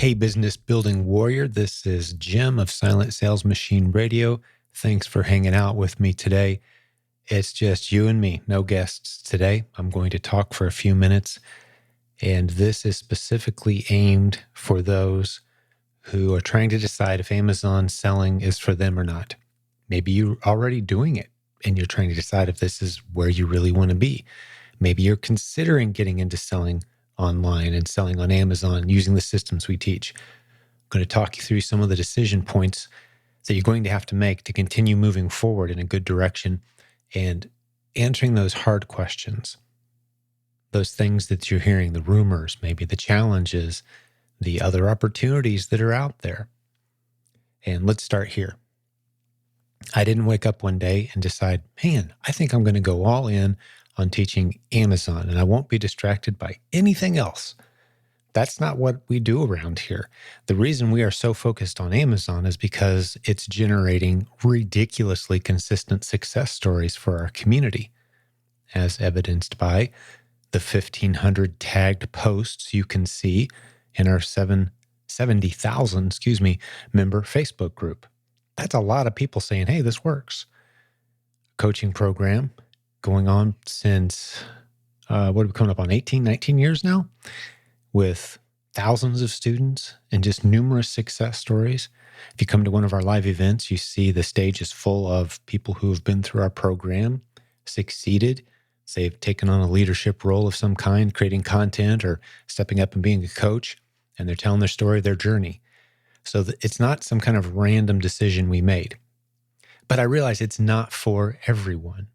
Hey, business building warrior. This is Jim of Silent Sales Machine Radio. Thanks for hanging out with me today. It's just you and me, no guests today. I'm going to talk for a few minutes, and this is specifically aimed for those who are trying to decide if Amazon selling is for them or not. Maybe you're already doing it, and you're trying to decide if this is where you really want to be. Maybe you're considering getting into selling online and selling on Amazon using the systems we teach. I'm going to talk you through some of the decision points that you're going to have to make to continue moving forward in a good direction and answering those hard questions, those things that you're hearing, the rumors, maybe the challenges, the other opportunities that are out there. And let's start here. I didn't wake up one day and decide, man, I think I'm going to go all in on teaching Amazon, and I won't be distracted by anything else. That's not what we do around here. The reason we are so focused on Amazon is because it's generating ridiculously consistent success stories for our community, as evidenced by the 1,500 tagged posts you can see in our 70,000 member Facebook group. That's a lot of people saying, hey, this works. Coaching program going on since, what are we coming up on, 18, 19 years now, with thousands of students and just numerous success stories. If you come to one of our live events, you see the stage is full of people who have been through our program, succeeded. They've taken on a leadership role of some kind, creating content or stepping up and being a coach, and they're telling their story, their journey. So it's not some kind of random decision we made. But I realize it's not for everyone.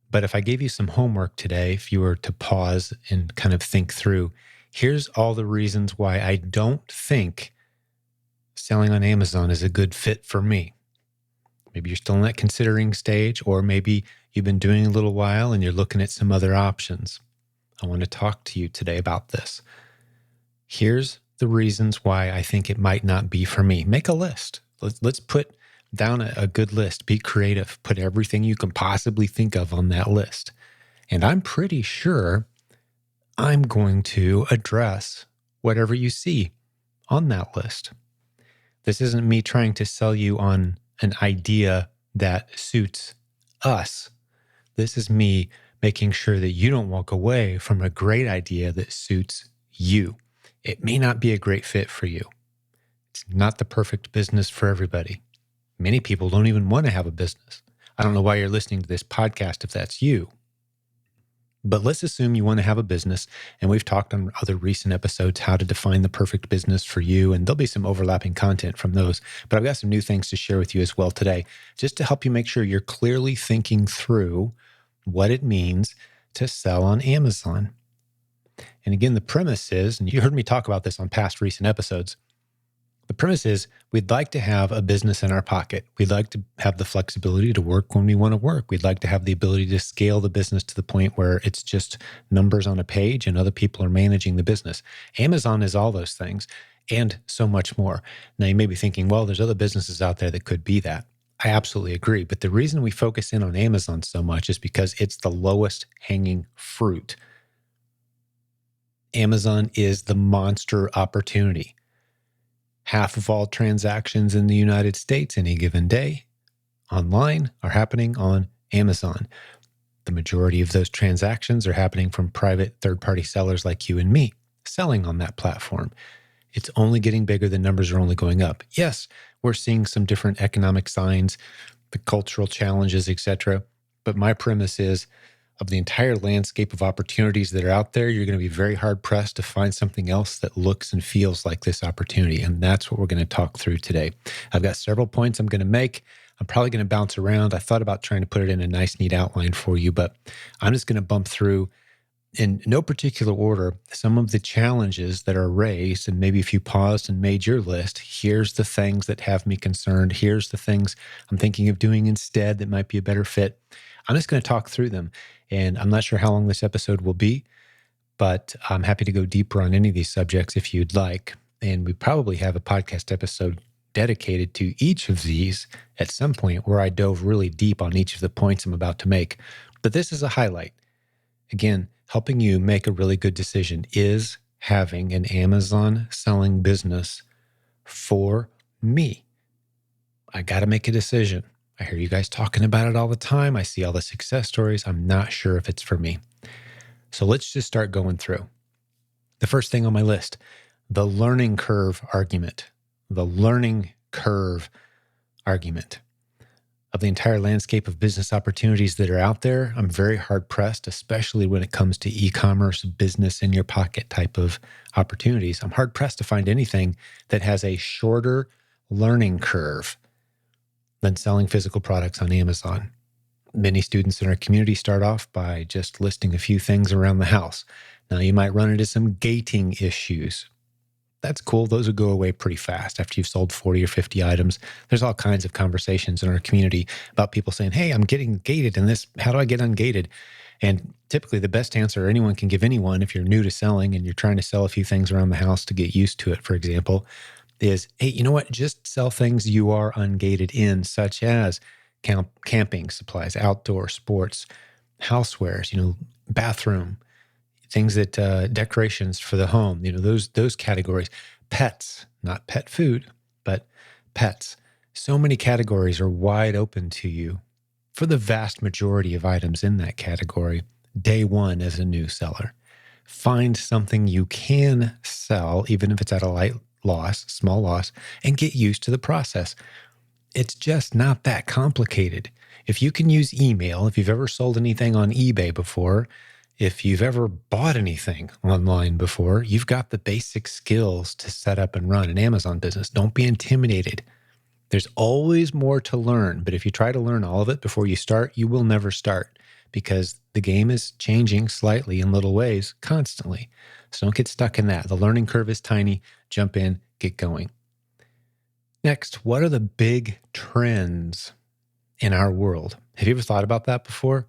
But if I gave you some homework today, if you were to pause and kind of think through, here's all the reasons why I don't think selling on Amazon is a good fit for me. Maybe you're still in that considering stage, or maybe you've been doing a little while and you're looking at some other options. I want to talk to you today about this. Here's the reasons why I think it might not be for me. Make a list. Let's put down a good list. Be creative. Put everything you can possibly think of on that list. And I'm pretty sure I'm going to address whatever you see on that list. This isn't me trying to sell you on an idea that suits us. This is me making sure that you don't walk away from a great idea that suits you. It may not be a great fit for you. It's not the perfect business for everybody. Many people don't even want to have a business. I don't know why you're listening to this podcast if that's you. But let's assume you want to have a business, and we've talked on other recent episodes how to define the perfect business for you, and there'll be some overlapping content from those. But I've got some new things to share with you as well today, just to help you make sure you're clearly thinking through what it means to sell on Amazon. And again, the premise is, and you heard me talk about this on past recent episodes, the premise is we'd like to have a business in our pocket. We'd like to have the flexibility to work when we want to work. We'd like to have the ability to scale the business to the point where it's just numbers on a page and other people are managing the business. Amazon is all those things and so much more. Now, you may be thinking, well, there's other businesses out there that could be that. I absolutely agree. But the reason we focus in on Amazon so much is because it's the lowest hanging fruit. Amazon is the monster opportunity. Half of all transactions in the United States any given day online are happening on Amazon. The majority of those transactions are happening from private third-party sellers like you and me, selling on that platform. It's only getting bigger. The numbers are only going up. Yes, we're seeing some different economic signs, the cultural challenges, etc. But my premise is, of the entire landscape of opportunities that are out there, you're going to be very hard-pressed to find something else that looks and feels like this opportunity. And that's what we're going to talk through today. I've got several points I'm going to make. I'm probably going to bounce around. I thought about trying to put it in a nice, neat outline for you, but I'm just going to bump through in no particular order some of the challenges that are raised. And maybe if you paused and made your list, here's the things that have me concerned. Here's the things I'm thinking of doing instead that might be a better fit. I'm just going to talk through them. And I'm not sure how long this episode will be, but I'm happy to go deeper on any of these subjects if you'd like. And we probably have a podcast episode dedicated to each of these at some point where I dove really deep on each of the points I'm about to make. But this is a highlight. Again, helping you make a really good decision. Is having an Amazon selling business for me? I got to make a decision. I hear you guys talking about it all the time. I see all the success stories. I'm not sure if it's for me. So let's just start going through. The first thing on my list, the learning curve argument. The learning curve argument. Of the entire landscape of business opportunities that are out there, I'm very hard pressed, especially when it comes to e-commerce, business in your pocket type of opportunities. I'm hard pressed to find anything that has a shorter learning curve than selling physical products on Amazon. Many students in our community start off by just listing a few things around the house. Now, you might run into some gating issues. That's cool. Those will go away pretty fast after you've sold 40 or 50 items. There's all kinds of conversations in our community about people saying, hey, I'm getting gated in this. How do I get ungated? And typically the best answer anyone can give anyone if you're new to selling and you're trying to sell a few things around the house to get used to it, for example, is, hey, you know what? Just sell things you are ungated in, such as camping supplies, outdoor sports, housewares, bathroom, things that decorations for the home, those categories. Pets, not pet food, but pets. So many categories are wide open to you for the vast majority of items in that category. Day one as a new seller, find something you can sell, even if it's at a light loss, small loss, and get used to the process. It's just not that complicated. If you can use email, if you've ever sold anything on eBay before, if you've ever bought anything online before, you've got the basic skills to set up and run an Amazon business. Don't be intimidated. There's always more to learn, but if you try to learn all of it before you start, you will never start because the game is changing slightly in little ways constantly. So don't get stuck in that. The learning curve is tiny. Jump in, get going. Next, what are the big trends in our world? Have you ever thought about that before?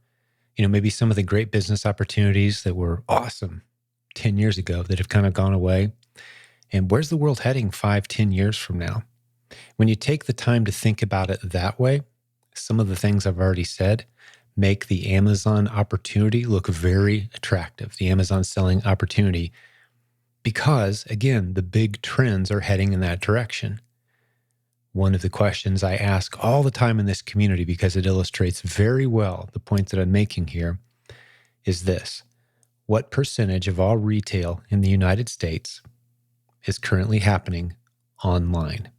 Maybe some of the great business opportunities that were awesome 10 years ago that have kind of gone away. And where's the world heading 5-10 years from now? When you take the time to think about it that way, some of the things I've already said make the Amazon opportunity look very attractive, the Amazon selling opportunity, because, again, the big trends are heading in that direction. One of the questions I ask all the time in this community, because it illustrates very well the point that I'm making here, is this: what percentage of all retail in the United States is currently happening online?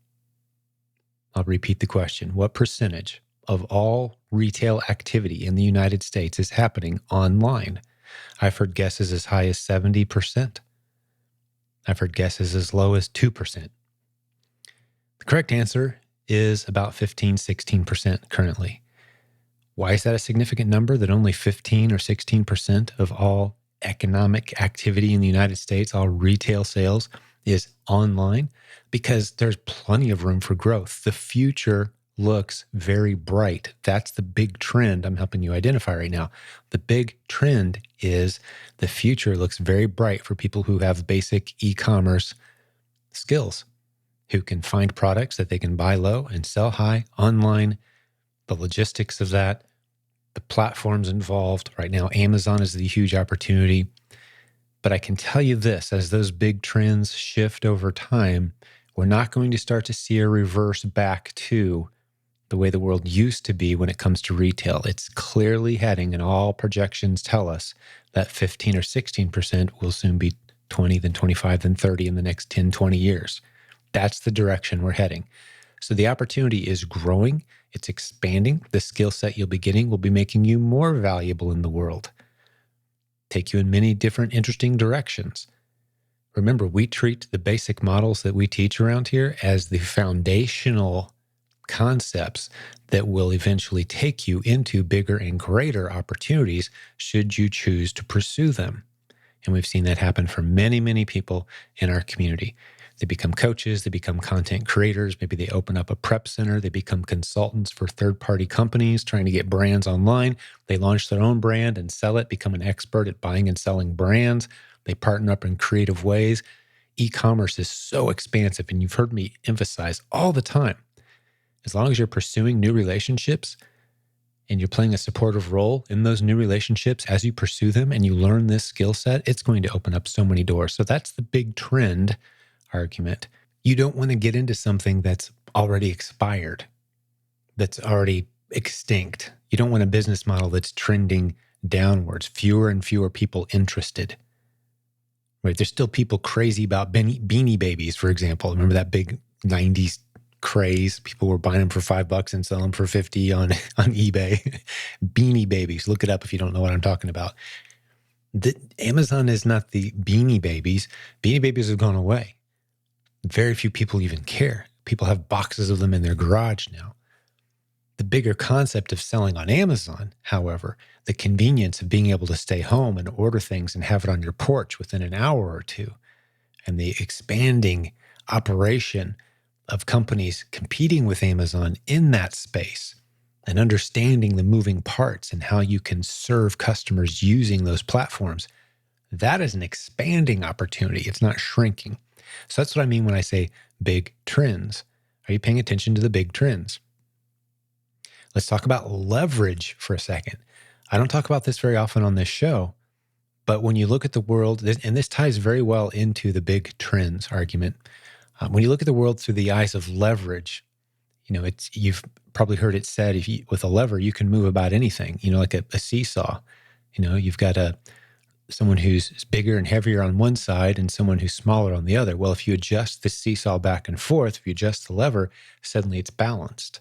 I'll repeat the question. What percentage of all retail activity in the United States is happening online? I've heard guesses as high as 70%. I've heard guesses as low as 2%. The correct answer is about 15-16% currently. Why is that a significant number, that only 15 or 16% of all economic activity in the United States, all retail sales, is online? Because there's plenty of room for growth. The future looks very bright. That's the big trend I'm helping you identify right now. The big trend is the future looks very bright for people who have basic e-commerce skills, who can find products that they can buy low and sell high online, the logistics of that, the platforms involved. Right now, Amazon is the huge opportunity. But I can tell you this, as those big trends shift over time, we're not going to start to see a reverse back to the way the world used to be when it comes to retail. It's clearly heading, and all projections tell us that 15 or 16% will soon be 20, then 25, then 30 in the next 10, 20 years. That's the direction we're heading. So the opportunity is growing. It's expanding. The skill set you'll be getting will be making you more valuable in the world, take you in many different interesting directions. Remember, we treat the basic models that we teach around here as the foundational concepts that will eventually take you into bigger and greater opportunities should you choose to pursue them. And we've seen that happen for many, many people in our community. They become coaches, they become content creators, maybe they open up a prep center, they become consultants for third-party companies trying to get brands online. They launch their own brand and sell it, become an expert at buying and selling brands. They partner up in creative ways. E-commerce is so expansive, and you've heard me emphasize all the time, as long as you're pursuing new relationships and you're playing a supportive role in those new relationships as you pursue them and you learn this skill set, it's going to open up so many doors. So that's the big trend argument. You don't want to get into something that's already expired, that's already extinct. You don't want a business model that's trending downwards, fewer and fewer people interested. Right? There's still people crazy about beanie babies, for example. Remember that big 90s craze? People were buying them for $5 and selling them for 50 on eBay. Beanie babies. Look it up if you don't know what I'm talking about. Amazon is not the beanie babies. Beanie babies have gone away. Very few people even care. People have boxes of them in their garage now. The bigger concept of selling on Amazon, however, the convenience of being able to stay home and order things and have it on your porch within an hour or two, and the expanding operation of companies competing with Amazon in that space, and understanding the moving parts and how you can serve customers using those platforms, that is an expanding opportunity. It's not shrinking. So that's what I mean when I say big trends. Are you paying attention to the big trends? Let's talk about leverage for a second. I don't talk about this very often on this show, but when you look at the world, and this ties very well into the big trends argument, when you look at the world through the eyes of leverage, you've probably heard it said, with a lever, you can move about anything, like a seesaw. You've got someone who's bigger and heavier on one side and someone who's smaller on the other. Well, if you adjust the seesaw back and forth, if you adjust the lever, suddenly it's balanced.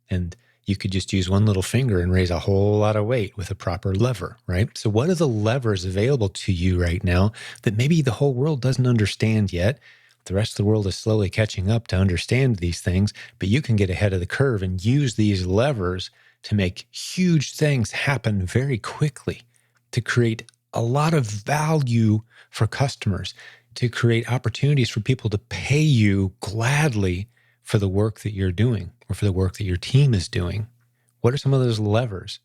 And you could just use one little finger and raise a whole lot of weight with a proper lever, right? So what are the levers available to you right now that maybe the whole world doesn't understand yet? The rest of the world is slowly catching up to understand these things, but you can get ahead of the curve and use these levers to make huge things happen very quickly, to create a lot of value for customers, to create opportunities for people to pay you gladly for the work that you're doing or for the work that your team is doing. What are some of those levers?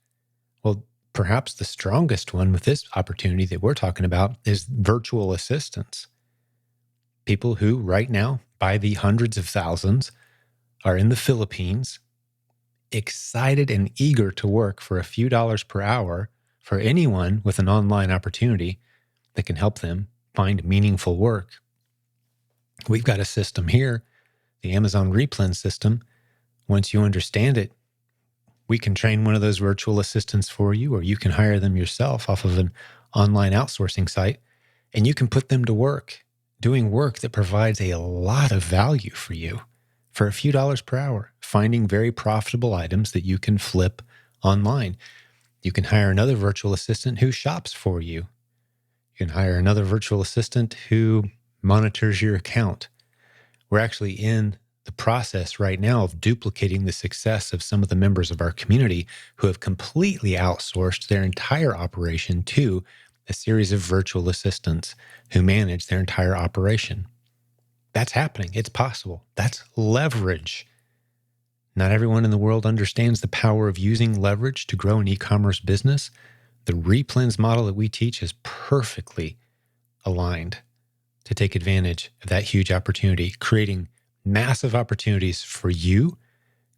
Well, perhaps the strongest one with this opportunity that we're talking about is virtual assistants. People who right now, by the hundreds of thousands, are in the Philippines, excited and eager to work for a few dollars per hour for anyone with an online opportunity that can help them find meaningful work. We've got a system here, the Amazon Replen system. Once you understand it, we can train one of those virtual assistants for you, or you can hire them yourself off of an online outsourcing site, and you can put them to work, doing work that provides a lot of value for you for a few dollars per hour, finding very profitable items that you can flip online. You can hire another virtual assistant who shops for you. You can hire another virtual assistant who monitors your account. We're actually in the process right now of duplicating the success of some of the members of our community who have completely outsourced their entire operation to a series of virtual assistants who manage their entire operation. That's happening. It's possible. That's leverage. Not everyone in the world understands the power of using leverage to grow an e-commerce business. The Replens model that we teach is perfectly aligned to take advantage of that huge opportunity, creating massive opportunities for you,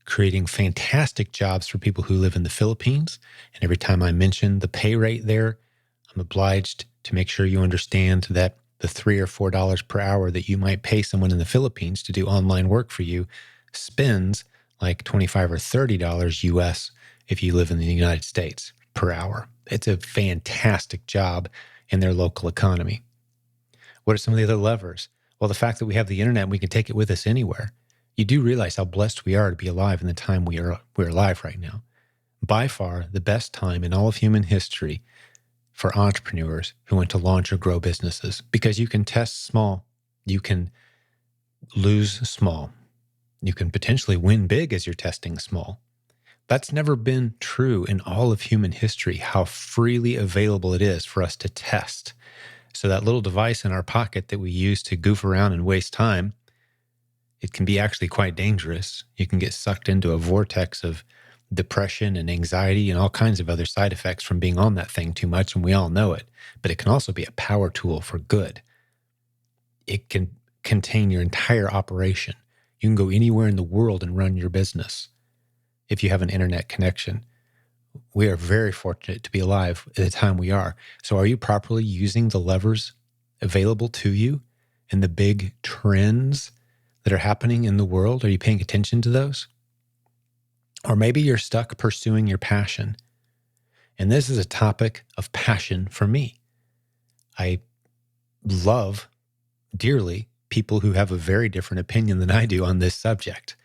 creating fantastic jobs for people who live in the Philippines. And every time I mention the pay rate there, I'm obliged to make sure you understand that the $3 or $4 per hour that you might pay someone in the Philippines to do online work for you spends like $25 or $30 US if you live in the United States per hour. It's a fantastic job in their local economy. What are some of the other levers? Well, the fact that we have the internet, we can take it with us anywhere. You do realize how blessed we are to be alive in the time we're alive right now. By far, the best time in all of human history for entrepreneurs who want to launch or grow businesses, because you can test small, you can lose small, you can potentially win big as you're testing small. That's never been true in all of human history, how freely available it is for us to test. So that little device in our pocket that we use to goof around and waste time, it can be actually quite dangerous. You can get sucked into a vortex of depression and anxiety and all kinds of other side effects from being on that thing too much, and we all know it. But it can also be a power tool for good. It can contain your entire operation. You can go anywhere in the world and run your business if you have an internet connection. We are very fortunate to be alive at the time we are. So are you properly using the levers available to you and the big trends that are happening in the world? Are you paying attention to those? Or maybe you're stuck pursuing your passion. And this is a topic of passion for me. I love dearly people who have a very different opinion than I do on this subject.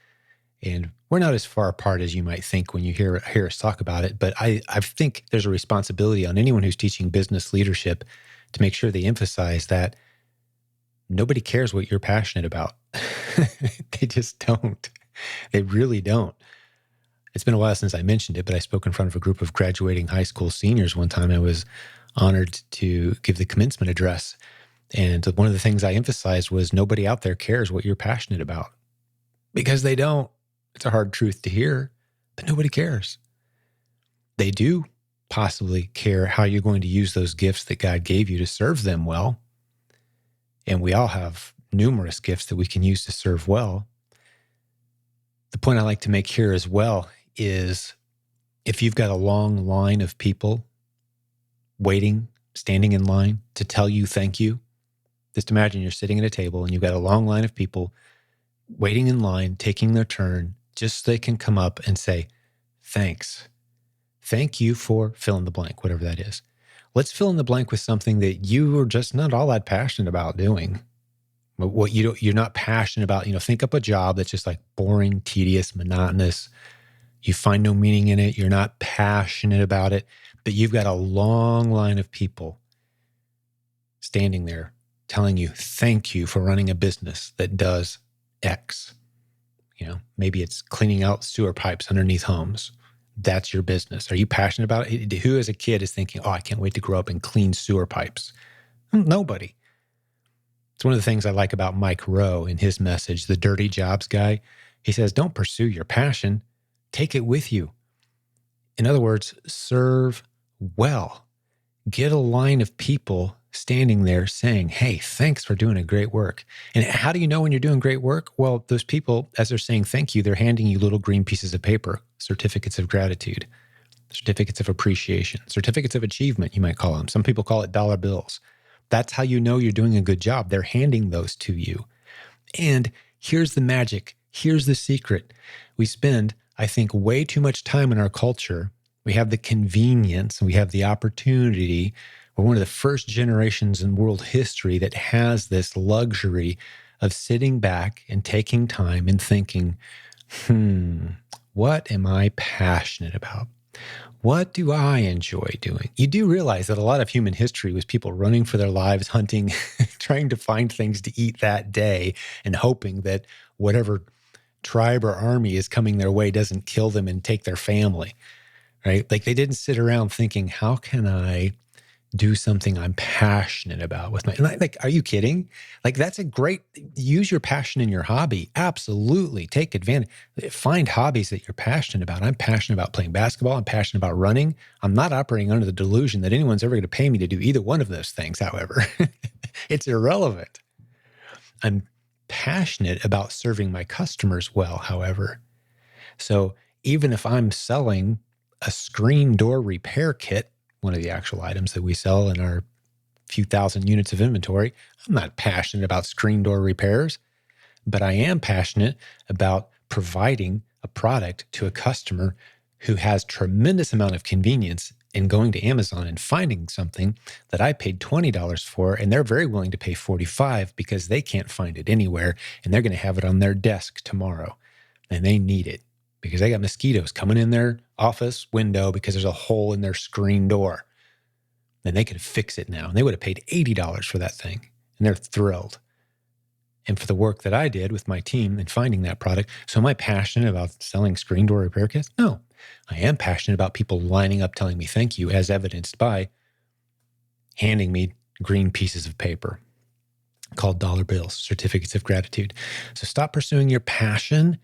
And we're not as far apart as you might think when you hear us talk about it. But I think there's a responsibility on anyone who's teaching business leadership to make sure they emphasize that nobody cares what you're passionate about. They just don't. They really don't. It's been a while since I mentioned it, but I spoke in front of a group of graduating high school seniors one time. I was honored to give the commencement address. And one of the things I emphasized was nobody out there cares what you're passionate about, because they don't. It's a hard truth to hear, but nobody cares. They do possibly care how you're going to use those gifts that God gave you to serve them well. And we all have numerous gifts that we can use to serve well. The point I like to make here as well is if you've got a long line of people waiting, standing in line to tell you thank you, just imagine you're sitting at a table and you've got a long line of people waiting in line, taking their turn, just so they can come up and say, thanks. Thank you for fill in the blank, whatever that is. Let's fill in the blank with something that you are just not all that passionate about doing. What you're not passionate about, think up a job that's just like boring, tedious, monotonous. You find no meaning in it. You're not passionate about it, but you've got a long line of people standing there telling you, thank you for running a business that does X. Maybe it's cleaning out sewer pipes underneath homes. That's your business. Are you passionate about it? Who as a kid is thinking, I can't wait to grow up and clean sewer pipes? Nobody. It's one of the things I like about Mike Rowe in his message, the Dirty Jobs guy. He says, don't pursue your passion. Take it with you. In other words, serve well. Get a line of people standing there saying, hey, thanks for doing a great work. And how do you know when you're doing great work? Well, those people, as they're saying thank you, they're handing you little green pieces of paper, certificates of gratitude, certificates of appreciation, certificates of achievement, you might call them. Some people call it dollar bills. That's how you know you're doing a good job. They're handing those to you. And here's the magic. Here's the secret. We spend, I think, way too much time in our culture. We have the convenience and we have the opportunity. We're one of the first generations in world history that has this luxury of sitting back and taking time and thinking, what am I passionate about? What do I enjoy doing? You do realize that a lot of human history was people running for their lives, hunting, trying to find things to eat that day and hoping that whatever tribe or army is coming their way doesn't kill them and take their family, right? Like they didn't sit around thinking, how can I do something I'm passionate about with my, like, are you kidding? Like that's a great, use your passion in your hobby. Absolutely. Take advantage. Find hobbies that you're passionate about. I'm passionate about playing basketball. I'm passionate about running. I'm not operating under the delusion that anyone's ever going to pay me to do either one of those things. However, it's irrelevant. I'm passionate about serving my customers well, however. So even if I'm selling a screen door repair kit, one of the actual items that we sell in our few thousand units of inventory, I'm not passionate about screen door repairs, but I am passionate about providing a product to a customer who has tremendous amount of convenience in going to Amazon and finding something that I paid $20 for, and they're very willing to pay $45 because they can't find it anywhere, and they're going to have it on their desk tomorrow, and they need it because they got mosquitoes coming in their office window because there's a hole in their screen door. And they could fix it now. And they would have paid $80 for that thing. And they're thrilled. And for the work that I did with my team in finding that product. So am I passionate about selling screen door repair kits? No. I am passionate about people lining up telling me thank you, as evidenced by handing me green pieces of paper called dollar bills, certificates of gratitude. So stop pursuing your passion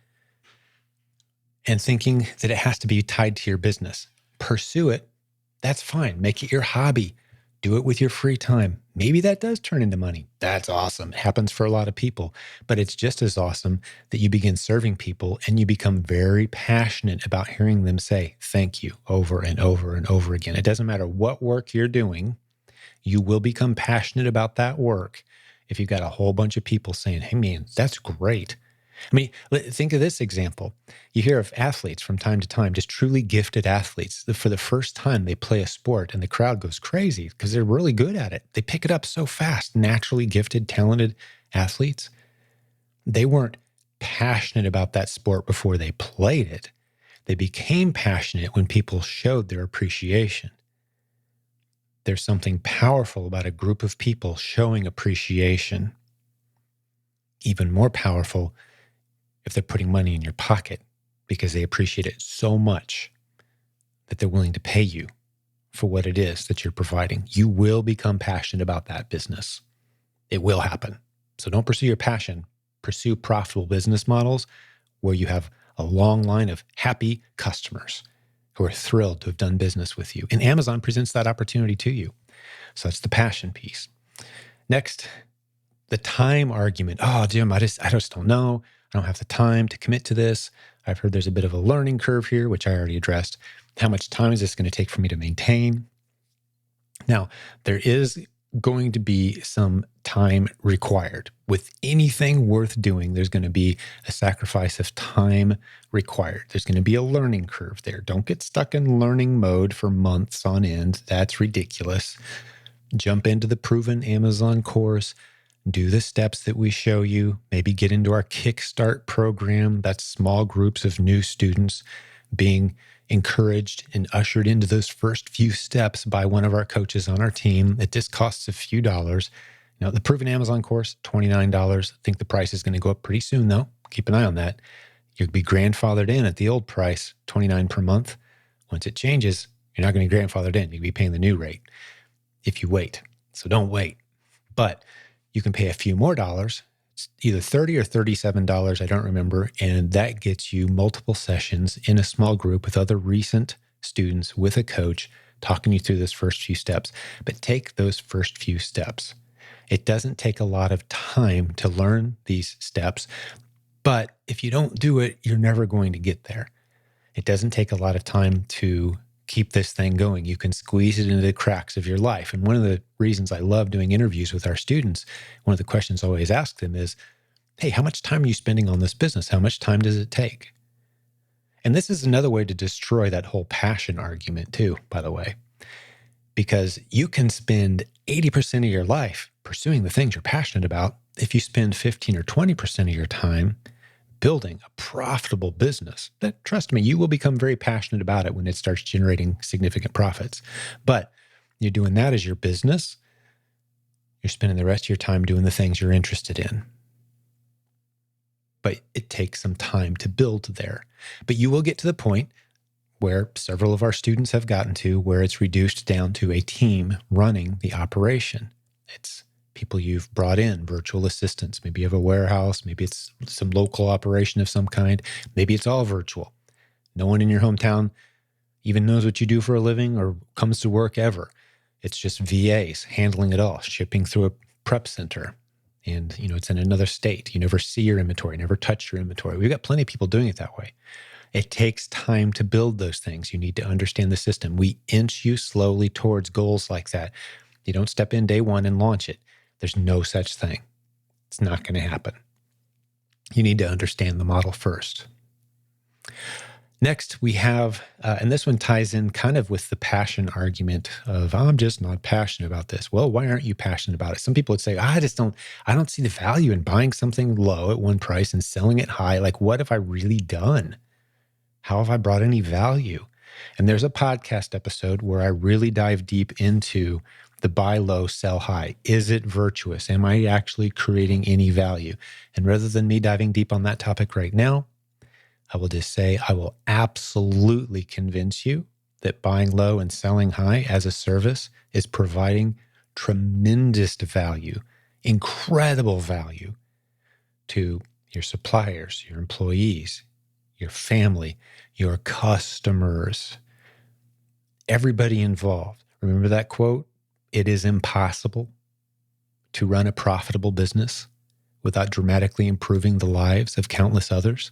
and thinking that it has to be tied to your business. Pursue it. That's fine. Make it your hobby. Do it with your free time. Maybe that does turn into money. That's awesome. It happens for a lot of people. But it's just as awesome that you begin serving people and you become very passionate about hearing them say thank you over and over and over again. It doesn't matter what work you're doing, you will become passionate about that work if you've got a whole bunch of people saying, hey, man, that's great. I mean, think of this example. You hear of athletes from time to time, just truly gifted athletes. For the first time, they play a sport and the crowd goes crazy because they're really good at it. They pick it up so fast. Naturally gifted, talented athletes, they weren't passionate about that sport before they played it. They became passionate when people showed their appreciation. There's something powerful about a group of people showing appreciation. Even more powerful if they're putting money in your pocket because they appreciate it so much that they're willing to pay you for what it is that you're providing. You will become passionate about that business. It will happen. So don't pursue your passion. Pursue profitable business models where you have a long line of happy customers who are thrilled to have done business with you. And Amazon presents that opportunity to you. So that's the passion piece. Next, the time argument. Oh, Jim, I just don't know. I don't have the time to commit to this. I've heard there's a bit of a learning curve here, which I already addressed. How much time is this going to take for me to maintain? Now, there is going to be some time required. With anything worth doing, there's going to be a sacrifice of time required. There's going to be a learning curve there. Don't get stuck in learning mode for months on end. That's ridiculous. Jump into the proven Amazon course. Do the steps that we show you. Maybe get into our Kickstart program. That's small groups of new students being encouraged and ushered into those first few steps by one of our coaches on our team. It just costs a few dollars. Now, the proven Amazon course, $29. I think the price is going to go up pretty soon, though. Keep an eye on that. You'll be grandfathered in at the old price, $29 per month. Once it changes, you're not going to be grandfathered in. You'll be paying the new rate if you wait. So don't wait. But you can pay a few more dollars. It's either $30 or $37, I don't remember, and that gets you multiple sessions in a small group with other recent students with a coach talking you through those first few steps. But take those first few steps. It doesn't take a lot of time to learn these steps, but if you don't do it, you're never going to get there. It doesn't take a lot of time to keep this thing going. You can squeeze it into the cracks of your life. And one of the reasons I love doing interviews with our students, one of the questions I always ask them is, hey, how much time are you spending on this business? How much time does it take? And this is another way to destroy that whole passion argument too, by the way, because you can spend 80% of your life pursuing the things you're passionate about if you spend 15 or 20% of your time building a profitable business. That, trust me, you will become very passionate about it when it starts generating significant profits. But you're doing that as your business. You're spending the rest of your time doing the things you're interested in. But it takes some time to build there. But you will get to the point where several of our students have gotten to, where it's reduced down to a team running the operation. It's people you've brought in, virtual assistants. Maybe you have a warehouse. Maybe it's some local operation of some kind. Maybe it's all virtual. No one in your hometown even knows what you do for a living or comes to work ever. It's just VAs handling it all, shipping through a prep center. And, it's in another state. You never see your inventory, never touch your inventory. We've got plenty of people doing it that way. It takes time to build those things. You need to understand the system. We inch you slowly towards goals like that. You don't step in day one and launch it. There's no such thing. It's not going to happen. You need to understand the model first. Next, we have, and this one ties in kind of with the passion argument of, I'm just not passionate about this. Well, why aren't you passionate about it? Some people would say, I don't see the value in buying something low at one price and selling it high. Like, what have I really done? How have I brought any value? And there's a podcast episode where I really dive deep into the buy low, sell high. Is it virtuous? Am I actually creating any value? And rather than me diving deep on that topic right now, I will just say I will absolutely convince you that buying low and selling high as a service is providing tremendous value, incredible value to your suppliers, your employees, your family, your customers, everybody involved. Remember that quote? It is impossible to run a profitable business without dramatically improving the lives of countless others.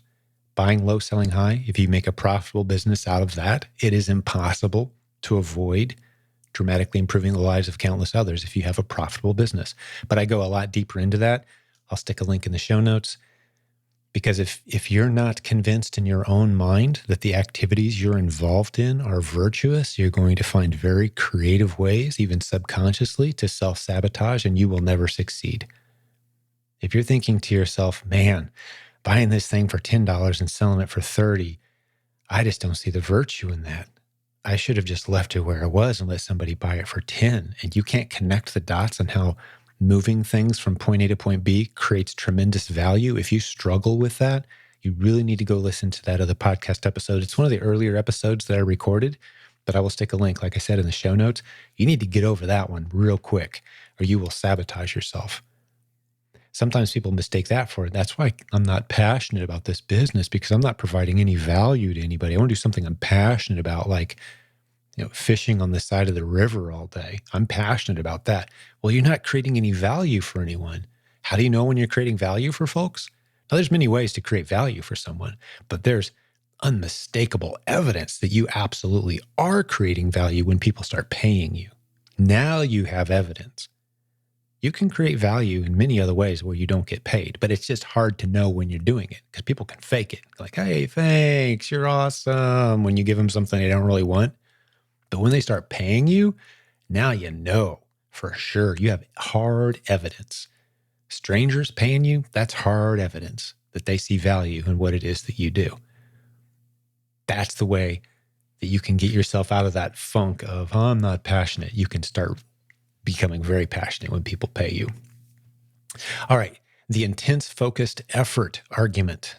Buying low, selling high, if you make a profitable business out of that, it is impossible to avoid dramatically improving the lives of countless others if you have a profitable business. But I go a lot deeper into that. I'll stick a link in the show notes, because if you're not convinced in your own mind that the activities you're involved in are virtuous, you're going to find very creative ways, even subconsciously, to self-sabotage, and you will never succeed. If you're thinking to yourself, man, buying this thing for $10 and selling it for $30, I just don't see the virtue in that. I should have just left it where it was and let somebody buy it for 10. And you can't connect the dots on how moving things from point A to point B creates tremendous value. If you struggle with that, you really need to go listen to that other podcast episode. It's one of the earlier episodes that I recorded, but I will stick a link, like I said, in the show notes. You need to get over that one real quick, or you will sabotage yourself. Sometimes people mistake that for it. That's why I'm not passionate about this business, because I'm not providing any value to anybody. I want to do something I'm passionate about, like, fishing on the side of the river all day. I'm passionate about that. Well, you're not creating any value for anyone. How do you know when you're creating value for folks? Now, there's many ways to create value for someone, but there's unmistakable evidence that you absolutely are creating value when people start paying you. Now you have evidence. You can create value in many other ways where you don't get paid, but it's just hard to know when you're doing it, because people can fake it. Like, hey, thanks, you're awesome, when you give them something they don't really want. But when they start paying you, now you know for sure. You have hard evidence. Strangers paying you, that's hard evidence that they see value in what it is that you do. That's the way that you can get yourself out of that funk of, oh, I'm not passionate. You can start becoming very passionate when people pay you. All right, the intense focused effort argument.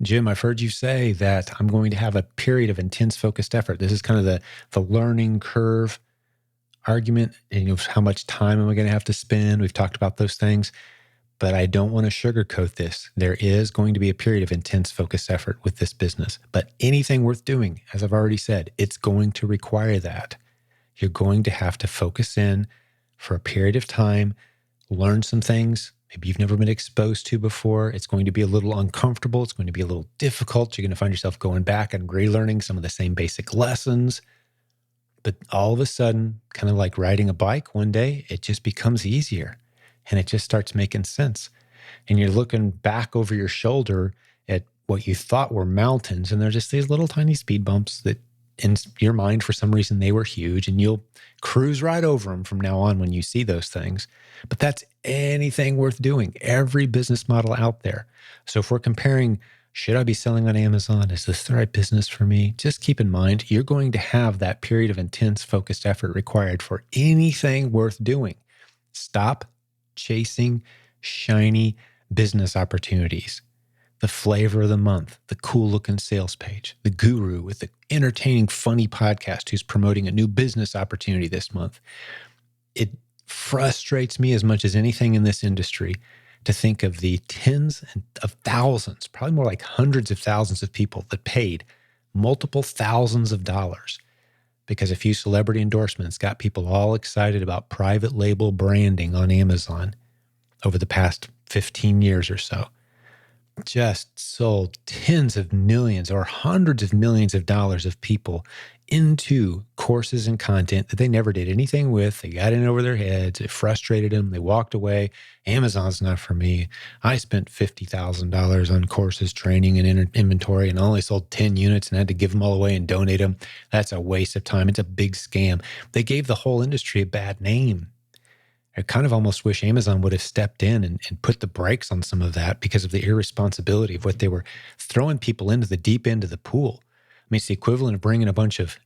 Jim, I've heard you say that I'm going to have a period of intense focused effort. This is kind of the learning curve argument. And how much time am I going to have to spend? We've talked about those things, but I don't want to sugarcoat this. There is going to be a period of intense focused effort with this business, but anything worth doing, as I've already said, it's going to require that. You're going to have to focus in for a period of time, learn some things maybe you've never been exposed to before. It's going to be a little uncomfortable. It's going to be a little difficult. You're going to find yourself going back and relearning some of the same basic lessons. But all of a sudden, kind of like riding a bike one day, it just becomes easier and it just starts making sense. And you're looking back over your shoulder at what you thought were mountains, and they're just these little tiny speed bumps that in your mind, for some reason, they were huge, and you'll cruise right over them from now on when you see those things. But that's anything worth doing, every business model out there. So if we're comparing, should I be selling on Amazon? Is this the right business for me? Just keep in mind, you're going to have that period of intense focused effort required for anything worth doing. Stop chasing shiny business opportunities. The flavor of the month, the cool looking sales page, the guru with the entertaining, funny podcast who's promoting a new business opportunity this month. It frustrates me as much as anything in this industry to think of the tens of thousands, probably more like hundreds of thousands of people that paid multiple thousands of dollars because a few celebrity endorsements got people all excited about private label branding on Amazon over the past 15 years or so. Just sold tens of millions or hundreds of millions of dollars of people into courses and content that they never did anything with. They got in over their heads. It frustrated them. They walked away. Amazon's not for me. I spent $50,000 on courses, training, and inventory, and only sold 10 units and had to give them all away and donate them. That's a waste of time. It's a big scam. They gave the whole industry a bad name. I kind of almost wish Amazon would have stepped in and put the brakes on some of that because of the irresponsibility of what they were throwing people into the deep end of the pool. I mean, it's the equivalent of bringing a bunch of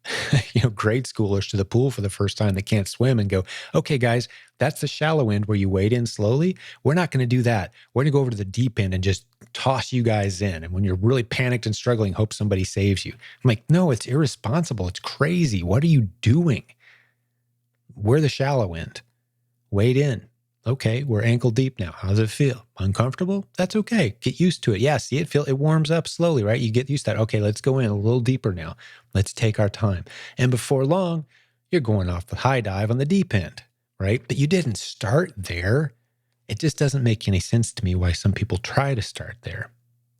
grade schoolers to the pool for the first time that can't swim and go, okay, guys, that's the shallow end where you wade in slowly. We're not going to do that. We're going to go over to the deep end and just toss you guys in. And when you're really panicked and struggling, hope somebody saves you. I'm like, no, it's irresponsible. It's crazy. What are you doing? We're the shallow end. Wade in. Okay, we're ankle deep now. How does it feel? Uncomfortable? That's okay. Get used to it. Yeah, see it warms up slowly, right? You get used to that. Okay, let's go in a little deeper now. Let's take our time. And before long, you're going off the high dive on the deep end. right? But you didn't start there. It just doesn't make any sense to me why some people try to start there.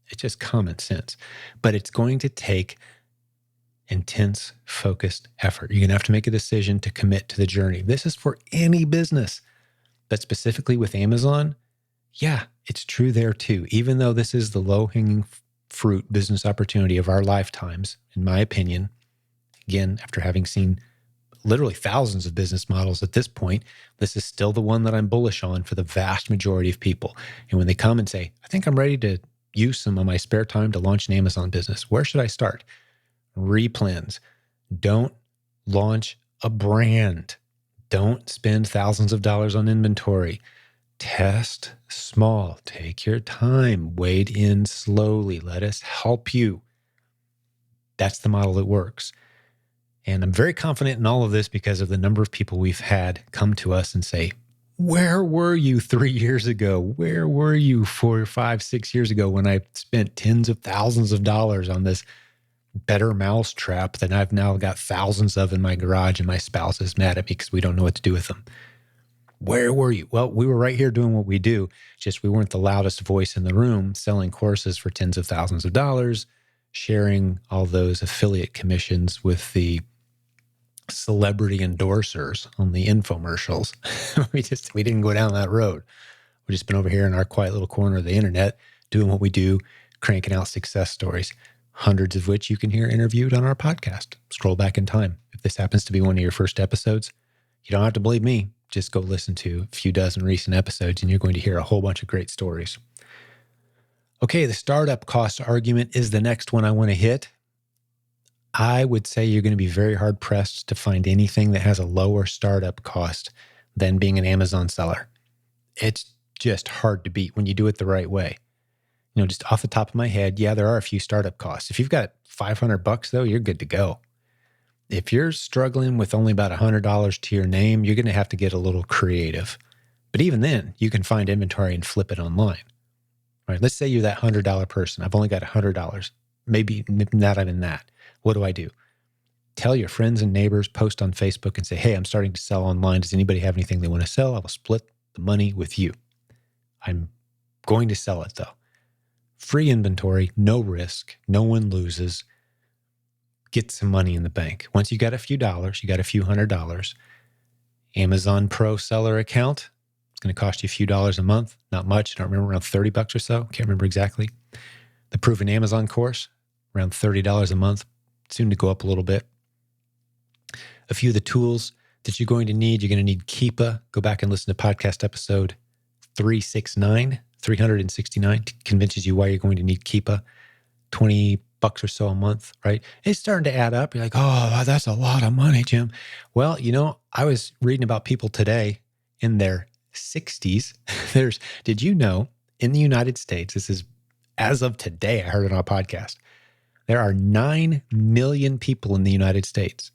It's just common sense. But it's going to take intense, focused effort. You're going to have to make a decision to commit to the journey. This is for any business, but specifically with Amazon, yeah, it's true there too. Even though this is the low-hanging fruit business opportunity of our lifetimes, in my opinion, again, after having seen literally thousands of business models at this point, this is still the one that I'm bullish on for the vast majority of people. And when they come and say, I think I'm ready to use some of my spare time to launch an Amazon business, where should I start? Replens. Don't launch a brand. Don't spend thousands of dollars on inventory. Test small. Take your time. Wade in slowly. Let us help you. That's the model that works. And I'm very confident in all of this because of the number of people we've had come to us and say, where were you 3 years ago? Where were you 4, 5, 6 years ago when I spent tens of thousands of dollars on this better mousetrap that I've now got thousands of in my garage and my spouse is mad at me because we don't know what to do with them? Where were you? Well, we were right here doing what we do, just we weren't the loudest voice in the room selling courses for tens of thousands of dollars, sharing all those affiliate commissions with the celebrity endorsers on the infomercials. we didn't go down that road. We've just been over here in our quiet little corner of the internet doing what we do, cranking out success stories, hundreds of which you can hear interviewed on our podcast. Scroll back in time. If this happens to be one of your first episodes, you don't have to believe me. Just go listen to a few dozen recent episodes and you're going to hear a whole bunch of great stories. Okay, the startup cost argument is the next one I want to hit. I would say you're going to be very hard pressed to find anything that has a lower startup cost than being an Amazon seller. It's just hard to beat when you do it the right way. You know, just off the top of my head, yeah, there are a few startup costs. If you've got $500 though, you're good to go. If you're struggling with only about $100 to your name, you're going to have to get a little creative. But even then, you can find inventory and flip it online. Right? Let's say you're that $100 person. I've only got $100. Maybe not even that. What do? Tell your friends and neighbors, post on Facebook and say, hey, I'm starting to sell online. Does anybody have anything they want to sell? I will split the money with you. I'm going to sell it though. Free inventory, no risk, no one loses. Get some money in the bank. Once you got a few dollars, you got a few $100. Amazon Pro seller account, it's going to cost you a few dollars a month. Not much. I don't remember, around $30 or so. Can't remember exactly. The Proven Amazon course, around $30 a month. Soon to go up a little bit. A few of the tools that you're going to need Keepa. Go back and listen to podcast episode 369 convinces you why you're going to need Keepa. $20 or so a month, right? It's starting to add up. You're like, oh, that's a lot of money, Jim. Well, you know, I was reading about people today in their 60s. Did you know in the United States, this is as of today, I heard it on a podcast, there are 9 million people in the United States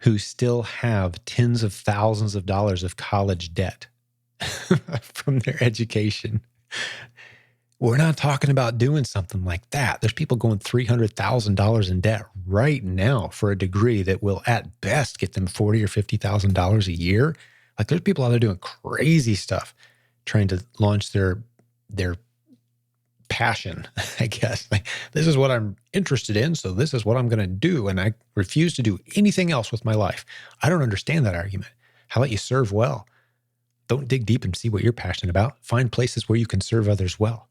who still have tens of thousands of dollars of college debt from their education. We're not talking about doing something like that. There's people going $300,000 in debt right now for a degree that will at best get them $40,000 or $50,000 a year. Like there's people out there doing crazy stuff, trying to launch their passion, I guess. Like, this is what I'm interested in, so this is what I'm going to do, and I refuse to do anything else with my life. I don't understand that argument. How about you serve well? Don't dig deep and see what you're passionate about. Find places where you can serve others well.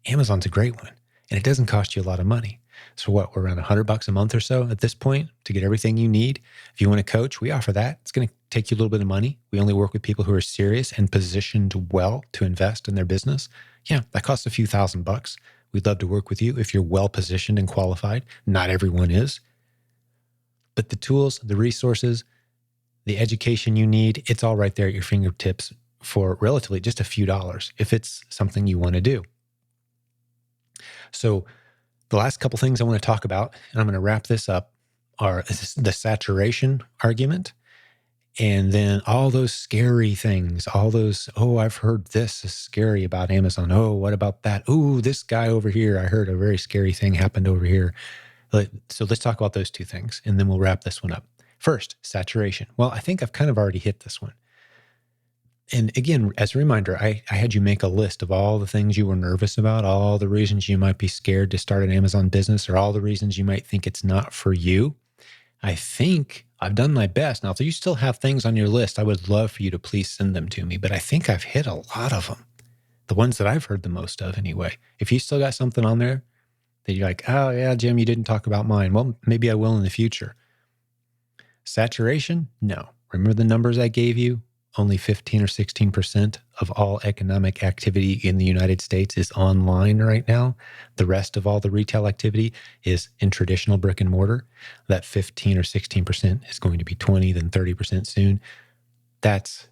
Amazon's a great one, and it doesn't cost you a lot of money. So what, we're around $100 a month or so at this point to get everything you need. If you want to coach, we offer that. It's going to take you a little bit of money. We only work with people who are serious and positioned well to invest in their business. Yeah, that costs a few $1,000. We'd love to work with you if you're well positioned and qualified. Not everyone is. But the tools, the resources, the education you need, it's all right there at your fingertips for relatively just a few dollars if it's something you want to do. So the last couple things I want to talk about, and I'm going to wrap this up, are the saturation argument, and then all those scary things, all those, oh, I've heard this is scary about Amazon. Oh, what about that? Oh, this guy over here, I heard a very scary thing happened over here. So let's talk about those two things, and then we'll wrap this one up. First, saturation. Well, I think I've kind of already hit this one. And again, as a reminder, I had you make a list of all the things you were nervous about, all the reasons you might be scared to start an Amazon business, or all the reasons you might think it's not for you. I think I've done my best. Now, if you still have things on your list, I would love for you to please send them to me, but I think I've hit a lot of them, the ones that I've heard the most of anyway. If you still got something on there that you're like, oh yeah, Jim, you didn't talk about mine. Well, maybe I will in the future. Saturation? No. Remember the numbers I gave you? Only 15 or 16% of all economic activity in the United States is online right now. The rest of all the retail activity is in traditional brick and mortar. That 15 or 16% is going to be 20, then 30% soon. That's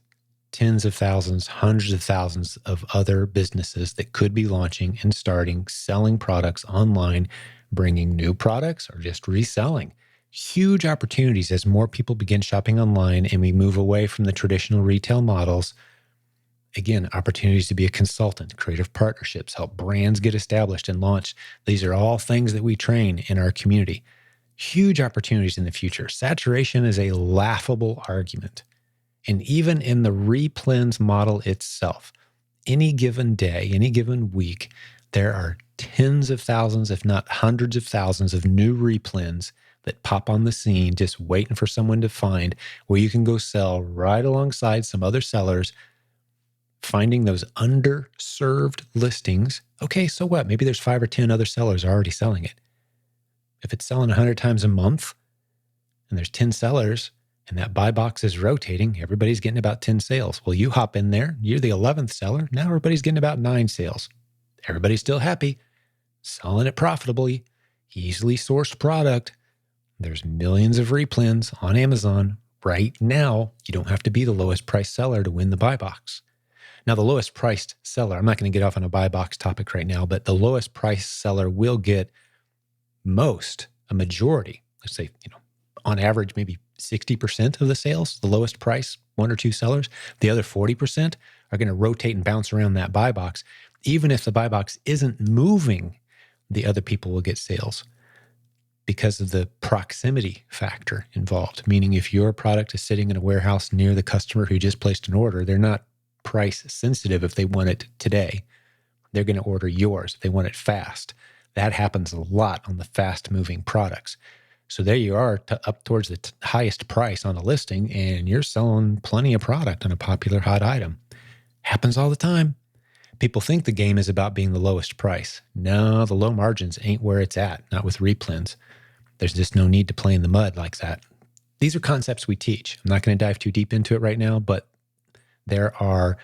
tens of thousands, hundreds of thousands of other businesses that could be launching and starting, selling products online, bringing new products, or just reselling. Huge opportunities as more people begin shopping online and we move away from the traditional retail models. Again, opportunities to be a consultant, creative partnerships, help brands get established and launched. These are all things that we train in our community. Huge opportunities in the future. Saturation is a laughable argument. And even in the replens model itself, any given day, any given week, there are tens of thousands, if not hundreds of thousands of new replens that pop on the scene, just waiting for someone to find where you can go sell right alongside some other sellers, finding those underserved listings. Okay, so what? Maybe there's 5 or 10 other sellers already selling it. If it's selling 100 times a month and there's 10 sellers and that buy box is rotating, everybody's getting about 10 sales. Well, you hop in there, you're the 11th seller. Now everybody's getting about 9 sales. Everybody's still happy, selling it profitably, easily sourced product. There's millions of replens on Amazon right now. You don't have to be the lowest price seller to win the buy box. Now, the lowest priced seller, I'm not going to get off on a buy box topic right now, but the lowest price seller will get a majority, let's say, on average, maybe 60% of the sales, the lowest price, 1 or 2 sellers. The other 40% are going to rotate and bounce around that buy box. Even if the buy box isn't moving, the other people will get sales, because of the proximity factor involved. Meaning if your product is sitting in a warehouse near the customer who just placed an order, they're not price sensitive if they want it today. They're going to order yours if they want it fast. That happens a lot on the fast moving products. So there you are, up towards the highest price on a listing, and you're selling plenty of product on a popular hot item. Happens all the time. People think the game is about being the lowest price. No, the low margins ain't where it's at, not with replens. There's just no need to play in the mud like that. These are concepts we teach. I'm not going to dive too deep into it right now, but there are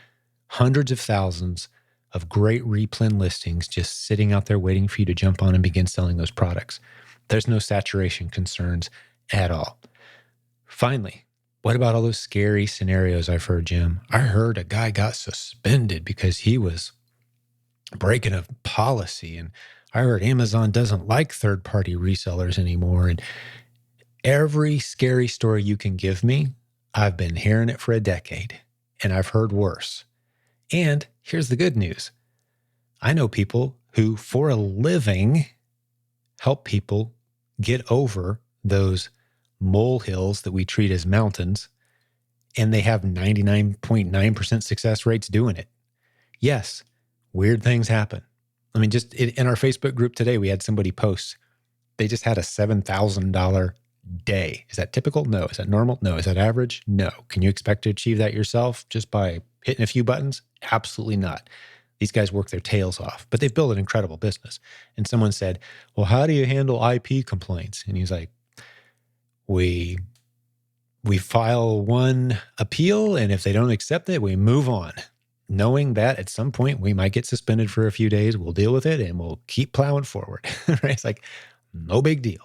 hundreds of thousands of great replen listings just sitting out there waiting for you to jump on and begin selling those products. There's no saturation concerns at all. Finally, what about all those scary scenarios I've heard, Jim? I heard a guy got suspended because he was breaking a policy, and I heard Amazon doesn't like third-party resellers anymore. And every scary story you can give me, I've been hearing it for a decade, and I've heard worse. And here's the good news. I know people who, for a living, help people get over those molehills that we treat as mountains, and they have 99.9% success rates doing it. Yes, weird things happen. I mean, just in our Facebook group today, we had somebody post, they just had a $7,000 day. Is that typical? No. Is that normal? No. Is that average? No. Can you expect to achieve that yourself just by hitting a few buttons? Absolutely not. These guys work their tails off, but they've built an incredible business. And someone said, well, how do you handle IP complaints? And he's like, we file one appeal, and if they don't accept it, we move on, knowing that at some point we might get suspended for a few days. We'll deal with it and we'll keep plowing forward. Right? It's like, no big deal.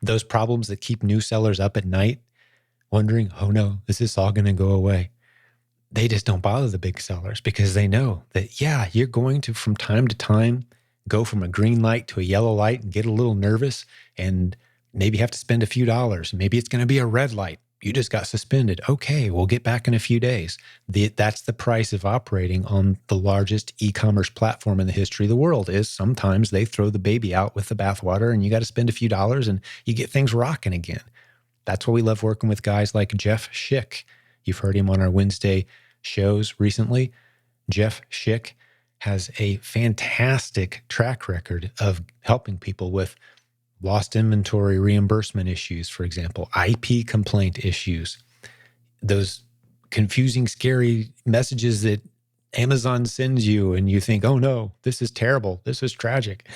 Those problems that keep new sellers up at night wondering, oh no, is this all going to go away? They just don't bother the big sellers because they know that, yeah, you're going to, from time to time, go from a green light to a yellow light and get a little nervous and maybe have to spend a few dollars. Maybe it's going to be a red light. You just got suspended. Okay, we'll get back in a few days. That's the price of operating on the largest e-commerce platform in the history of the world, is sometimes they throw the baby out with the bathwater and you got to spend a few dollars and you get things rocking again. That's why we love working with guys like Jeff Schick. You've heard him on our Wednesday shows recently. Jeff Schick has a fantastic track record of helping people with lost inventory reimbursement issues, for example, IP complaint issues, those confusing, scary messages that Amazon sends you and you think, oh no, this is terrible. This is tragic.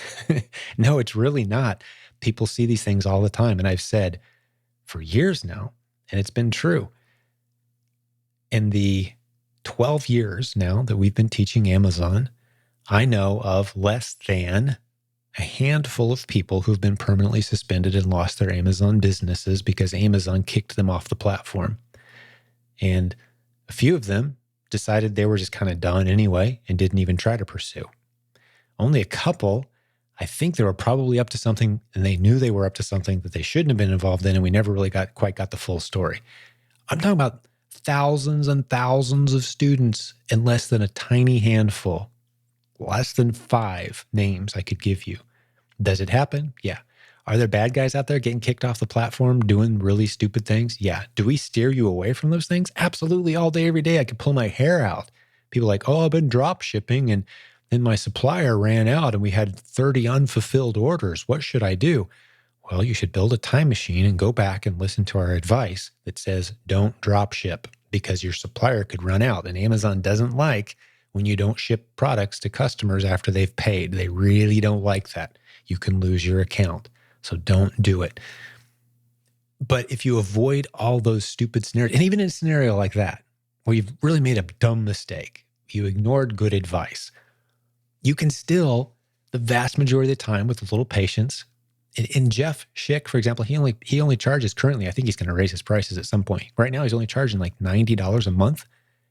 No, it's really not. People see these things all the time. And I've said for years now, and it's been true, in the 12 years now that we've been teaching Amazon, I know of less than a handful of people who've been permanently suspended and lost their Amazon businesses because Amazon kicked them off the platform. And a few of them decided they were just kind of done anyway and didn't even try to pursue. Only a couple, I think they were probably up to something and they knew they were up to something that they shouldn't have been involved in, and we never really quite got the full story. I'm talking about thousands and thousands of students and less than a tiny handful, less than 5 names I could give you. Does it happen? Yeah. Are there bad guys out there getting kicked off the platform doing really stupid things? Yeah. Do we steer you away from those things? Absolutely. All day, every day. I could pull my hair out. People are like, oh, I've been drop shipping and then my supplier ran out and we had 30 unfulfilled orders. What should I do? Well, you should build a time machine and go back and listen to our advice that says don't drop ship because your supplier could run out. And Amazon doesn't like when you don't ship products to customers after they've paid. They really don't like that. You can lose your account. So don't do it. But if you avoid all those stupid scenarios, and even in a scenario like that, where you've really made a dumb mistake, you ignored good advice, you can still, the vast majority of the time with a little patience, and Jeff Schick, for example, he only charges currently, I think he's going to raise his prices at some point. Right now, he's only charging like $90 a month,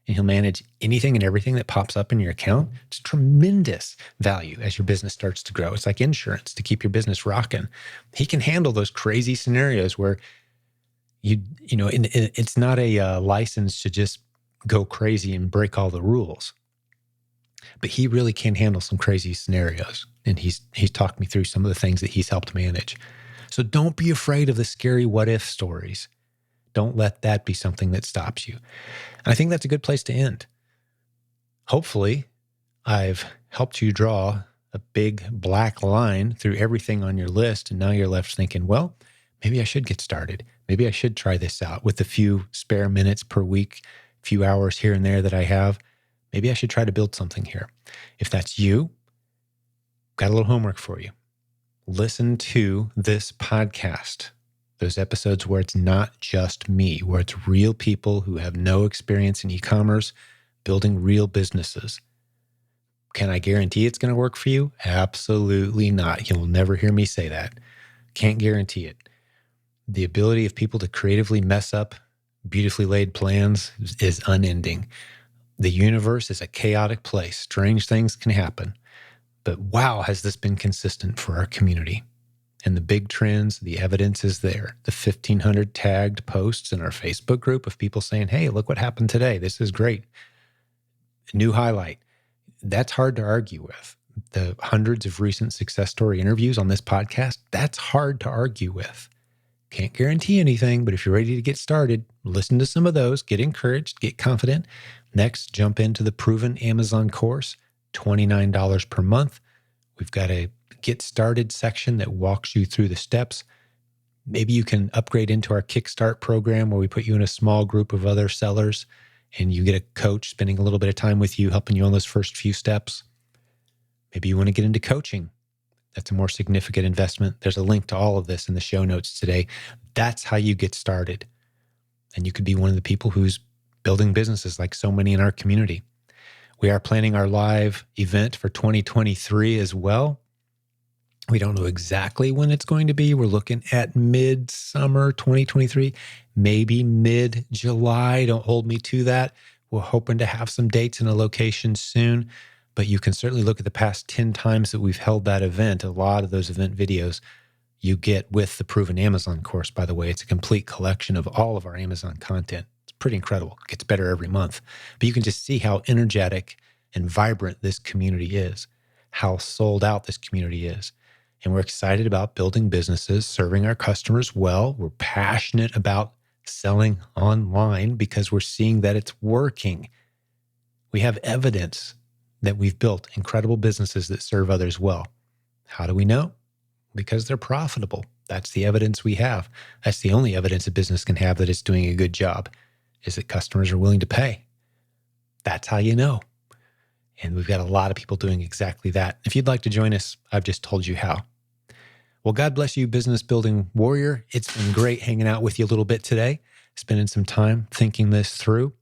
and he'll manage anything and everything that pops up in your account. It's tremendous value as your business starts to grow. It's like insurance to keep your business rocking. He can handle those crazy scenarios where it's not a license to just go crazy and break all the rules. But he really can handle some crazy scenarios. And he's talked me through some of the things that he's helped manage. So don't be afraid of the scary what-if stories. Don't let that be something that stops you. And I think that's a good place to end. Hopefully, I've helped you draw a big black line through everything on your list. And now you're left thinking, well, maybe I should get started. Maybe I should try this out with a few spare minutes per week, a few hours here and there that I have. Maybe I should try to build something here. If that's you, got a little homework for you. Listen to this podcast, those episodes where it's not just me, where it's real people who have no experience in e-commerce building real businesses. Can I guarantee it's going to work for you? Absolutely not. You'll never hear me say that. Can't guarantee it. The ability of people to creatively mess up beautifully laid plans is unending. The universe is a chaotic place. Strange things can happen. But wow, has this been consistent for our community. And the big trends, the evidence is there. The 1,500 tagged posts in our Facebook group of people saying, hey, look what happened today. This is great. New highlight. That's hard to argue with. The hundreds of recent success story interviews on this podcast, that's hard to argue with. Can't guarantee anything, but if you're ready to get started, listen to some of those, get encouraged, get confident. Next, jump into the Proven Amazon course, $29 per month. We've got a Get Started section that walks you through the steps. Maybe you can upgrade into our Kickstart program where we put you in a small group of other sellers and you get a coach spending a little bit of time with you, helping you on those first few steps. Maybe you want to get into coaching. That's a more significant investment. There's a link to all of this in the show notes today. That's how you get started. And you could be one of the people who's building businesses like so many in our community. We are planning our live event for 2023 as well. We don't know exactly when it's going to be. We're looking at mid-summer 2023, maybe mid-July. Don't hold me to that. We're hoping to have some dates and a location soon, but you can certainly look at the past 10 times that we've held that event. A lot of those event videos you get with the Proven Amazon course, by the way. It's a complete collection of all of our Amazon content. It's pretty incredible. It gets better every month. But you can just see how energetic and vibrant this community is, how sold out this community is. And we're excited about building businesses, serving our customers well. We're passionate about selling online because we're seeing that it's working. We have evidence that we've built incredible businesses that serve others well. How do we know? Because they're profitable. That's the evidence we have. That's the only evidence a business can have that it's doing a good job, is that customers are willing to pay. That's how you know. And we've got a lot of people doing exactly that. If you'd like to join us, I've just told you how. Well, God bless you, business building warrior. It's been great hanging out with you a little bit today, spending some time thinking this through.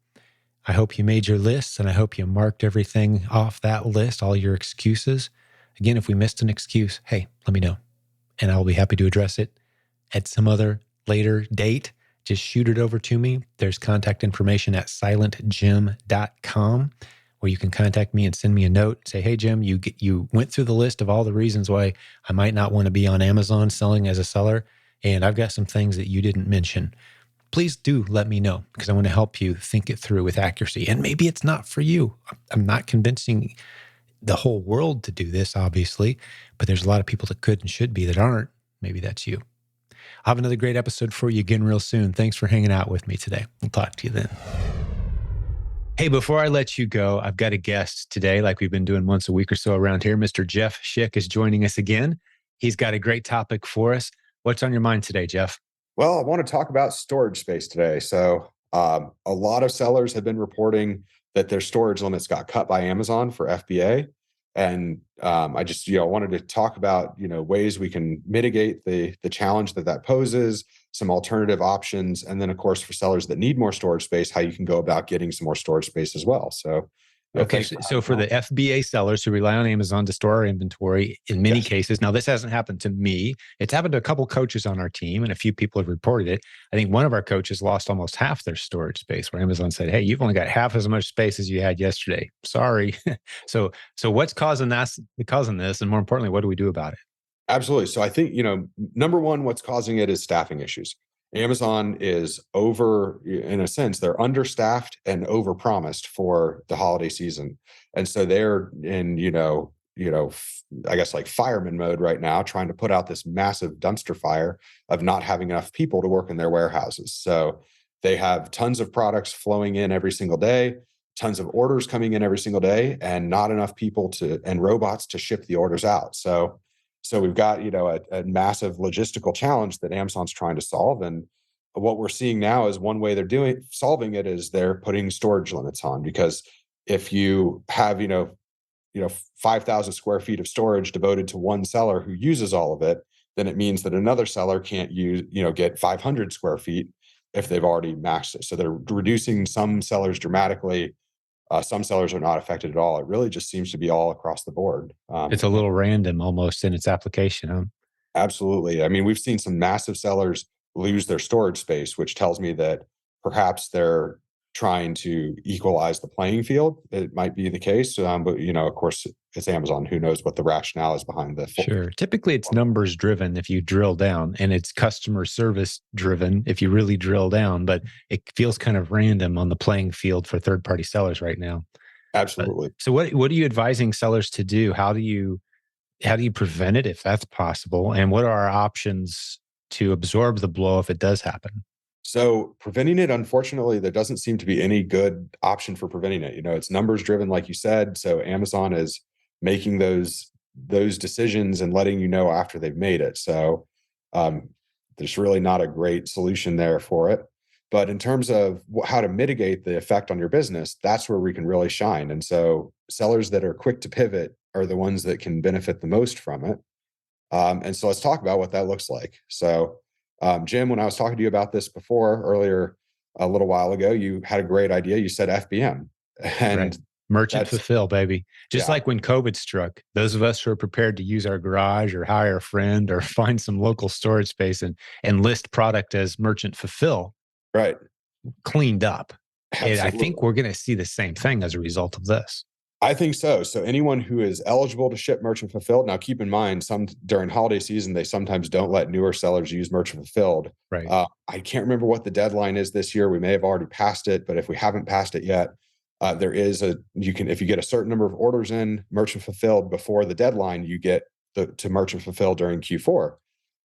I hope you made your lists, and I hope you marked everything off that list, all your excuses. Again, if we missed an excuse, hey, let me know, and I'll be happy to address it at some other later date. Just shoot it over to me. There's contact information at silentjimdotcom, where you can contact me and send me a note. Say, hey, Jim, you went through the list of all the reasons why I might not want to be on Amazon selling as a seller, and I've got some things that you didn't mention. Please do let me know, because I want to help you think it through with accuracy. And maybe it's not for you. I'm not convincing the whole world to do this, obviously, but there's a lot of people that could and should be that aren't. Maybe that's you. I'll have another great episode for you again real soon. Thanks for hanging out with me today. We'll talk to you then. Hey, before I let you go, I've got a guest today, like we've been doing once a week or so around here. Mr. Jeff Schick is joining us again. He's got a great topic for us. What's on your mind today, Jeff? Well, I want to talk about storage space today. So, a lot of sellers have been reporting that their storage limits got cut by Amazon for FBA, and I just wanted to talk about ways we can mitigate the challenge that poses, some alternative options, and then of course for sellers that need more storage space, how you can go about getting some more storage space as well. So, Okay, so for the FBA sellers who rely on Amazon to store our inventory, in many cases, now this hasn't happened to me. It's happened to a couple coaches on our team, and a few people have reported it. I think one of our coaches lost almost half their storage space, where Amazon said, "Hey, you've only got half as much space as you had yesterday. Sorry." So what's causing this? And more importantly, what do we do about it? Absolutely. So I think, number one, what's causing it is staffing issues. Amazon is in a sense, they're understaffed and overpromised for the holiday season. And so they're in, I guess like fireman mode right now, trying to put out this massive dumpster fire of not having enough people to work in their warehouses. So they have tons of products flowing in every single day, tons of orders coming in every single day, and not enough people and robots to ship the orders out. So we've got, a massive logistical challenge that Amazon's trying to solve. And what we're seeing now is one way they're solving it is they're putting storage limits on, because if you have, 5,000 square feet of storage devoted to one seller who uses all of it, then it means that another seller can't get 500 square feet if they've already maxed it. So they're reducing some sellers dramatically. Some sellers are not affected at all. It really just seems to be all across the board. It's a little random almost in its application, huh? Absolutely. I mean, we've seen some massive sellers lose their storage space, which tells me that perhaps they're trying to equalize the playing field. It might be the case, but of course, it's Amazon. Who knows what the rationale is behind the Sure. Typically, it's numbers driven if you drill down, and it's customer service driven if you really drill down. But it feels kind of random on the playing field for third party sellers right now. Absolutely. So, what are you advising sellers to do? How do you prevent it if that's possible? And what are our options to absorb the blow if it does happen? So preventing it, unfortunately, there doesn't seem to be any good option for preventing it. It's numbers driven, like you said. So Amazon is making those decisions and letting you know after they've made it. So there's really not a great solution there for it. But in terms of how to mitigate the effect on your business, that's where we can really shine. And so sellers that are quick to pivot are the ones that can benefit the most from it. And so let's talk about what that looks like. So, Jim, when I was talking to you about this earlier, a little while ago, you had a great idea. You said FBM, and right. Merchant fulfill, baby. Just like when COVID struck, those of us who are prepared to use our garage or hire a friend or find some local storage space and list product as merchant fulfill, right, cleaned up. Absolutely. And I think we're going to see the same thing as a result of this. I think so. So anyone who is eligible to ship merchant fulfilled, now keep in mind, during holiday season, they sometimes don't let newer sellers use merchant fulfilled. Right. I can't remember what the deadline is this year. We may have already passed it, but if we haven't passed it yet, there is if you get a certain number of orders in merchant fulfilled before the deadline, you get to merchant fulfilled during Q4.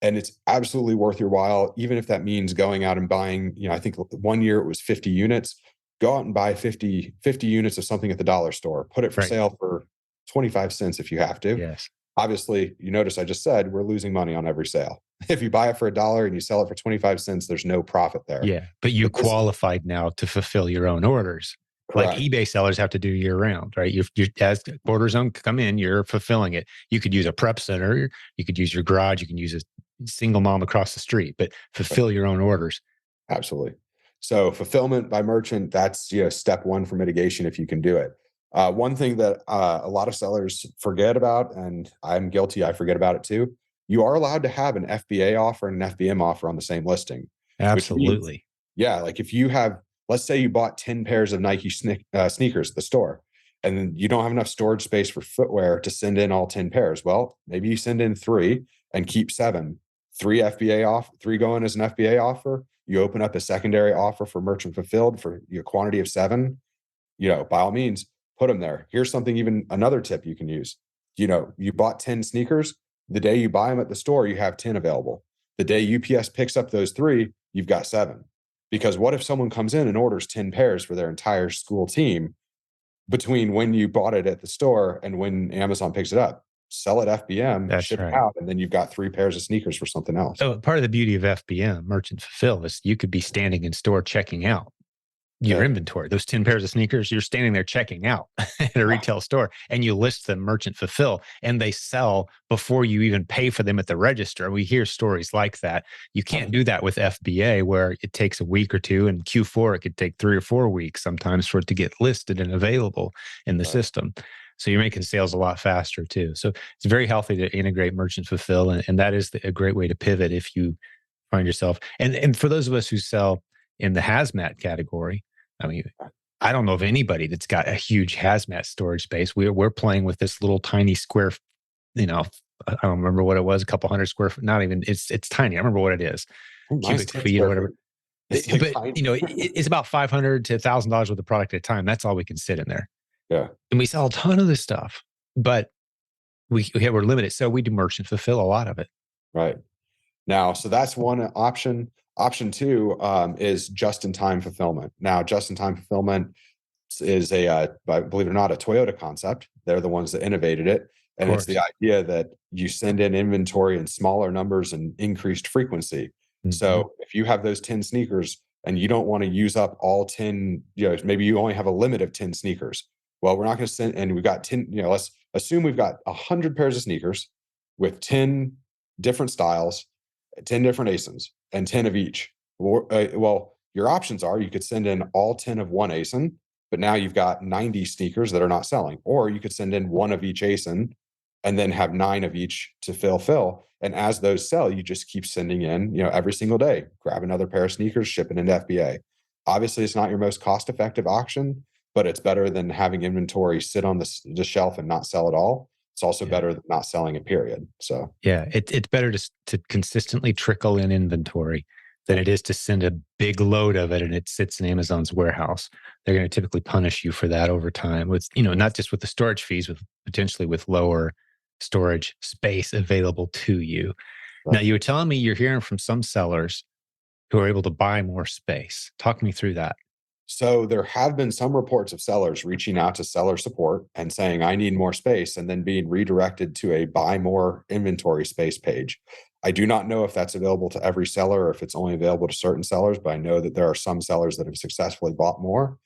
And it's absolutely worth your while, even if that means going out and buying, I think one year it was 50 units. go out and buy 50 units of something at the dollar store, put it for Right. sale for 25 cents if you have to. Yes. Obviously, you notice I just said we're losing money on every sale. If you buy it for $1 and you sell it for 25 cents, there's no profit there. Yeah. But you But this is qualified now to fulfill your own orders. Like correct. eBay sellers have to do year round, right? As orders come in, you're fulfilling it. You could use a prep center, you could use your garage, you can use a single mom across the street, but fulfill your own orders. Absolutely. So fulfillment by merchant, that's step one for mitigation if you can do it. One thing that a lot of sellers forget about, and I'm guilty, I forget about it too. You are allowed to have an FBA offer and an FBM offer on the same listing, which means, Absolutely. yeah, like if you have, let's say you bought 10 pairs of Nike sneakers at the store, and then you don't have enough storage space for footwear to send in all 10 pairs. Well, maybe you send in three and keep seven. Three FBA off, three going as an FBA offer. You open up a secondary offer for merchant fulfilled for your quantity of seven, by all means, put them there. Here's something, even another tip you can use. You bought 10 sneakers. The day you buy them at the store, you have 10 available. The day UPS picks up those three, you've got seven. Because what if someone comes in and orders 10 pairs for their entire school team between when you bought it at the store and when Amazon picks it up? Sell it FBM, That's ship it right. out, and then you've got three pairs of sneakers for something else. So part of the beauty of FBM, merchant fulfill, is you could be standing in store checking out your Yeah. inventory. Those 10 pairs of sneakers, you're standing there checking out at a retail store and you list them merchant fulfill and they sell before you even pay for them at the register. We hear stories like that. You can't do that with FBA where it takes a week or two, and Q4 it could take 3 or 4 weeks sometimes for it to get listed and available in the Right. system. So you're making sales a lot faster too. So it's very healthy to integrate merchant fulfill, and that is a great way to pivot if you find yourself. And for those of us who sell in the hazmat category, I mean, I don't know of anybody that's got a huge hazmat storage space. We're playing with this little tiny square, you know, I don't remember what it was, a couple hundred square foot, not even, it's tiny. I remember what it is, Mine's cubic 10 feet or square whatever. feet. It's like But, tiny. it's about 500 to $1,000 worth of product at a time. That's all we can sit in there. Yeah. And we sell a ton of this stuff, but we're limited. So we do merchant fulfill a lot of it. Right. Now, so that's one option. Option two is just-in-time fulfillment. Now, just-in-time fulfillment is believe it or not, a Toyota concept. They're the ones that innovated it. Of And it's the course. idea that you send in inventory in smaller numbers and increased frequency. Mhm. So if you have those 10 sneakers and you don't want to use up all 10, maybe you only have a limit of 10 sneakers. Well, we're not going to send, and we've got 10, let's assume we've got 100 pairs of sneakers with 10 different styles, 10 different ASINs, and 10 of each. Well, your options are you could send in all 10 of one ASIN, but now you've got 90 sneakers that are not selling. Or you could send in one of each ASIN and then have 9 of each to fill. And as those sell, you just keep sending in, every single day, grab another pair of sneakers, ship it into FBA. Obviously, it's not your most cost effective option, but it's better than having inventory sit on the shelf and not sell at all. It's also Yeah. better than not selling a period. So, Yeah, it's better to consistently trickle in inventory than yeah, it is to send a big load of it and it sits in Amazon's warehouse. They're going to typically punish you for that over time with, not just with the storage fees, with potentially with lower storage space available to you. Now, right. you were telling me you're hearing from some sellers who are able to buy more space. Talk me through that. So there have been some reports of sellers reaching out to seller support and saying, I need more space, and then being redirected to a buy more inventory space page. I do not know if that's available to every seller or if it's only available to certain sellers, but I know that there are some sellers that have successfully bought more.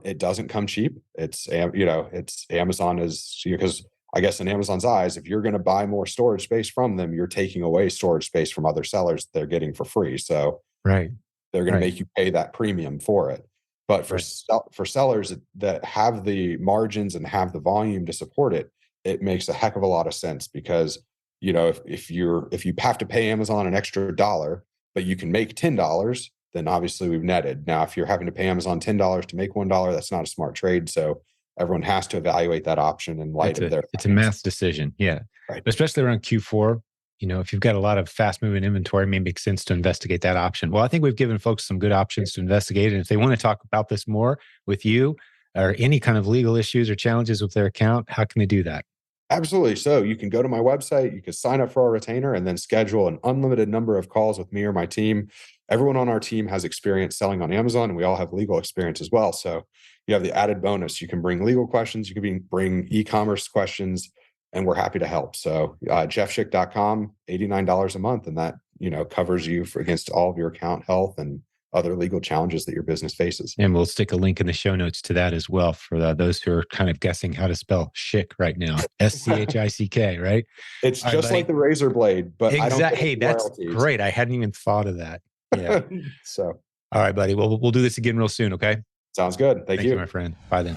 It doesn't come cheap. It's Amazon is because I guess in Amazon's eyes, if you're going to buy more storage space from them, you're taking away storage space from other sellers that they're getting for free. So Right. they're going to Right. make you pay that premium for it. But Right. for sellers that have the margins and have the volume to support it, it makes a heck of a lot of sense because if you have to pay Amazon an extra dollar, but you can make $10, then obviously we've netted. Now, if you're having to pay Amazon $10 to make $1, that's not a smart trade. So everyone has to evaluate that option in light of their It's a finances. math decision. Yeah. Right. Especially around Q4. If you've got a lot of fast moving inventory, it may make sense to investigate that option. Well, I think we've given folks some good options to investigate. And if they want to talk about this more with you or any kind of legal issues or challenges with their account, how can they do that? Absolutely. So you can go to my website, you can sign up for our retainer, and then schedule an unlimited number of calls with me or my team. everyone on our team has experience selling on Amazon, and we all have legal experience as well. So you have the added bonus. You can bring legal questions, you can bring e-commerce questions, and we're happy to help. So jeffschick.com, $89 a month, and that covers you against all of your account health and other legal challenges that your business faces. And we'll stick a link in the show notes to that as well for those who are kind of guessing how to spell Schick right now. SCHICK, right? It's All right, just buddy. like the razor blade, but I don't get Hey, any that's royalties. great. I hadn't even thought of that. Yeah. So, all right, buddy. Well, we'll do this again real soon. Okay. Sounds good. Thank Thank you, you. my friend. Bye then.